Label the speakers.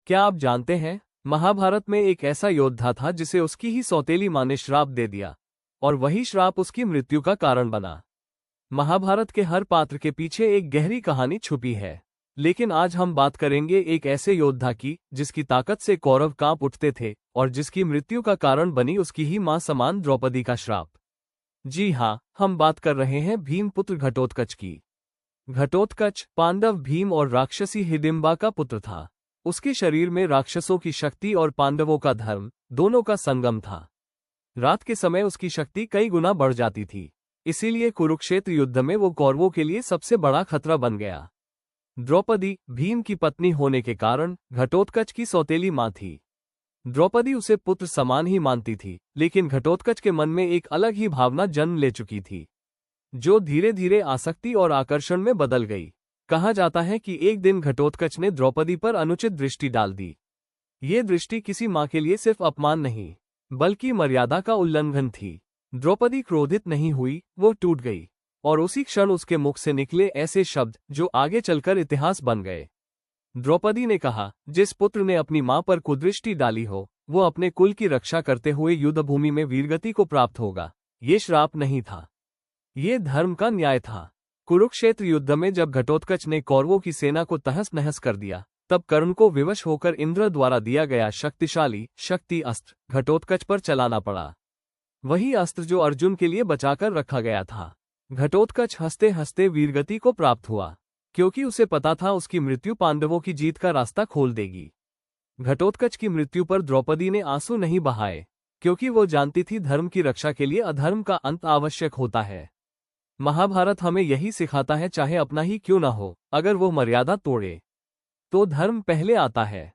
Speaker 1: क्या आप जानते हैं, महाभारत में एक ऐसा योद्धा था जिसे उसकी ही सौतेली माँ ने श्राप दे दिया, और वही श्राप उसकी मृत्यु का कारण बना। महाभारत के हर पात्र के पीछे एक गहरी कहानी छुपी है, लेकिन आज हम बात करेंगे एक ऐसे योद्धा की जिसकी ताकत से कौरव कांप उठते थे और जिसकी मृत्यु का कारण बनी उसकी ही मां समान द्रौपदी का श्राप। जी हाँ, हम बात कर रहे हैं भीम पुत्र घटोत्कच की। घटोत्कच पांडव भीम और राक्षसी हिडिंबा का पुत्र था। उसके शरीर में राक्षसों की शक्ति और पांडवों का धर्म दोनों का संगम था। रात के समय उसकी शक्ति कई गुना बढ़ जाती थी, इसीलिए कुरुक्षेत्र युद्ध में वो कौरवों के लिए सबसे बड़ा खतरा बन गया। द्रौपदी भीम की पत्नी होने के कारण घटोत्कच की सौतेली मां थी। द्रौपदी उसे पुत्र समान ही मानती थी, लेकिन घटोत्कच के मन में एक अलग ही भावना जन्म ले चुकी थी, जो धीरे धीरे आसक्ति और आकर्षण में बदल गई। कहा जाता है कि एक दिन घटोत्कच ने द्रौपदी पर अनुचित दृष्टि डाल दी। ये दृष्टि किसी मां के लिए सिर्फ अपमान नहीं, बल्कि मर्यादा का उल्लंघन थी। द्रौपदी क्रोधित नहीं हुई, वो टूट गई, और उसी क्षण उसके मुख से निकले ऐसे शब्द जो आगे चलकर इतिहास बन गए। द्रौपदी ने कहा, जिस पुत्र ने अपनी मां पर कुदृष्टि डाली हो, वो अपने कुल की रक्षा करते हुए युद्धभूमि में वीरगति को प्राप्त होगा। ये श्राप नहीं था, ये धर्म का न्याय था। कुरुक्षेत्र युद्ध में जब घटोत्कच ने कौरवों की सेना को तहस नहस कर दिया, तब कर्ण को विवश होकर इंद्र द्वारा दिया गया शक्तिशाली शक्ति अस्त्र घटोत्कच पर चलाना पड़ा। वही अस्त्र जो अर्जुन के लिए बचाकर रखा गया था। घटोत्कच हंसते हंसते वीरगति को प्राप्त हुआ, क्योंकि उसे पता था उसकी मृत्यु पांडवों की जीत का रास्ता खोल देगी। घटोत्कच की मृत्यु पर द्रौपदी ने आंसू नहीं बहाए, क्योंकि वो जानती थी धर्म की रक्षा के लिए अधर्म का अंत आवश्यक होता है। महाभारत हमें यही सिखाता है, चाहे अपना ही क्यों न हो, अगर वो मर्यादा तोड़े तो धर्म पहले आता है।